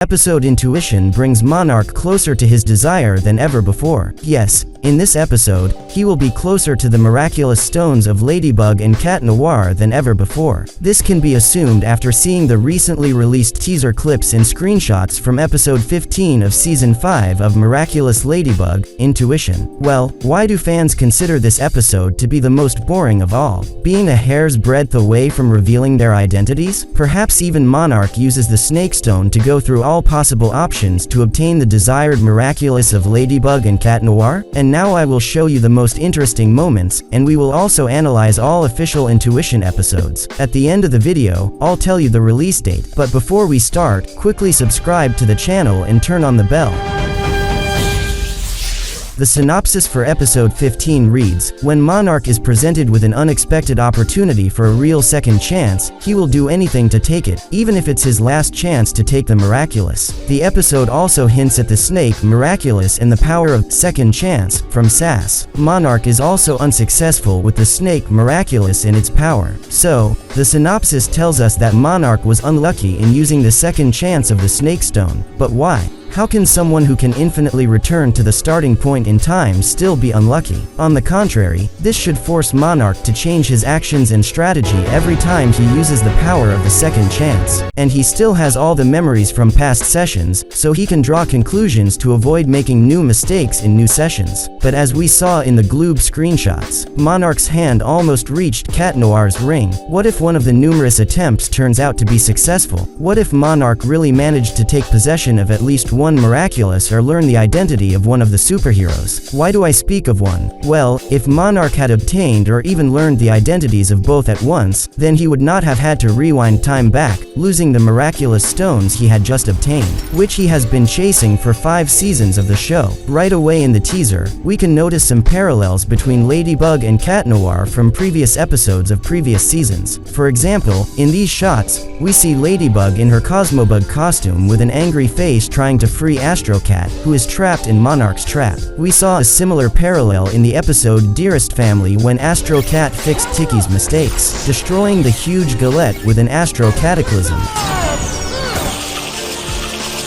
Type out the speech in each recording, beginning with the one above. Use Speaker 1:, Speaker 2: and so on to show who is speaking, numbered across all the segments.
Speaker 1: Episode Intuition brings Monarch closer to his desire than ever before. Yes, in this episode, he will be closer to the miraculous stones of Ladybug and Cat Noir than ever before. This can be assumed after seeing the recently released teaser clips and screenshots from episode 15 of season 5 of Miraculous Ladybug, Intuition. Well, why do fans consider this episode to be the most boring of all? Being a hair's breadth away from revealing their identities? Perhaps even Monarch uses the snake stone to go through all possible options to obtain the desired miraculous of Ladybug and Cat Noir? And now I will show you the most interesting moments, and we will also analyze all official Intuition episodes. At the end of the video, I'll tell you the release date, but before we start, quickly subscribe to the channel and turn on the bell. The synopsis for episode 15 reads, when Monarch is presented with an unexpected opportunity for a real second chance, he will do anything to take it, even if it's his last chance to take the miraculous. The episode also hints at the snake miraculous and the power of second chance from SAS. Monarch is also unsuccessful with the snake miraculous and its power. So, the synopsis tells us that Monarch was unlucky in using the second chance of the snake stone. But why? How can someone who can infinitely return to the starting point in time still be unlucky? On the contrary, this should force Monarch to change his actions and strategy every time he uses the power of the second chance. And he still has all the memories from past sessions, so he can draw conclusions to avoid making new mistakes in new sessions. But as we saw in the Gloob screenshots, Monarch's hand almost reached Cat Noir's ring. What if one of the numerous attempts turns out to be successful? What if Monarch really managed to take possession of at least one miraculous or learn the identity of one of the superheroes? Why do I speak of one? Well, if Monarch had obtained or even learned the identities of both at once, then he would not have had to rewind time back, losing the miraculous stones he had just obtained, which he has been chasing for 5 seasons of the show. Right away in the teaser, we can notice some parallels between Ladybug and Cat Noir from previous episodes of previous seasons. For example, in these shots, we see Ladybug in her Cosmobug costume with an angry face trying to free Astro Cat, who is trapped in Monarch's trap. We saw a similar parallel in the episode Dearest Family when Astro Cat fixed Tiki's mistakes, destroying the huge galette with an Astro Cataclysm.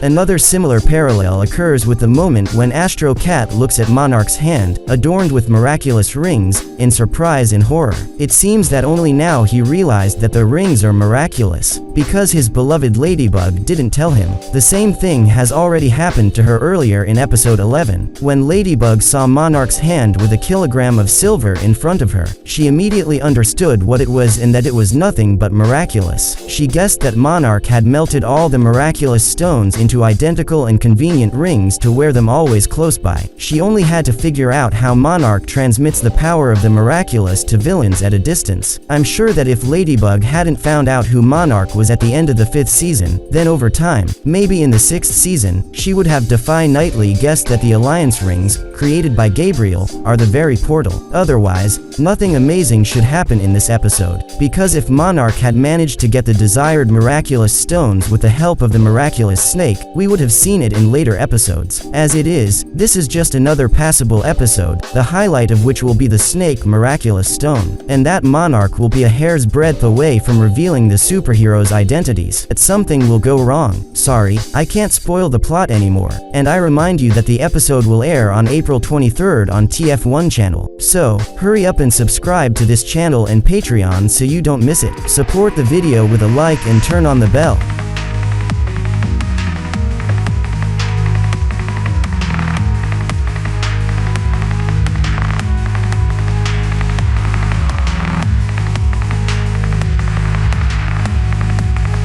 Speaker 1: Another similar parallel occurs with the moment when Astro Cat looks at Monarch's hand, adorned with miraculous rings, in surprise and horror. It seems that only now he realized that the rings are miraculous, because his beloved Ladybug didn't tell him. The same thing has already happened to her earlier in episode 11, when Ladybug saw Monarch's hand with a kilogram of silver in front of her. She immediately understood what it was and that it was nothing but miraculous. She guessed that Monarch had melted all the miraculous stones into identical and convenient rings to wear them always close by. She only had to figure out how Monarch transmits the power of the miraculous to villains at a distance. I'm sure that if Ladybug hadn't found out who Monarch was at the end of the 5th season, then over time, maybe in the 6th season, she would have Nightly guessed that the Alliance rings, created by Gabriel, are the very portal. Otherwise, nothing amazing should happen in this episode, because if Monarch had managed to get the desired miraculous stones with the help of the miraculous snake, we would have seen it in later episodes. As it is, this is just another passable episode, the highlight of which will be the snake miraculous stone, and that Monarch will be a hair's breadth away from revealing the superhero's identities. But something will go wrong. Sorry, I can't spoil the plot anymore, and I remind you that the episode will air on April 23rd on TF1 channel. So, hurry up and subscribe to this channel and Patreon so you don't miss it. Support the video with a like and turn on the bell.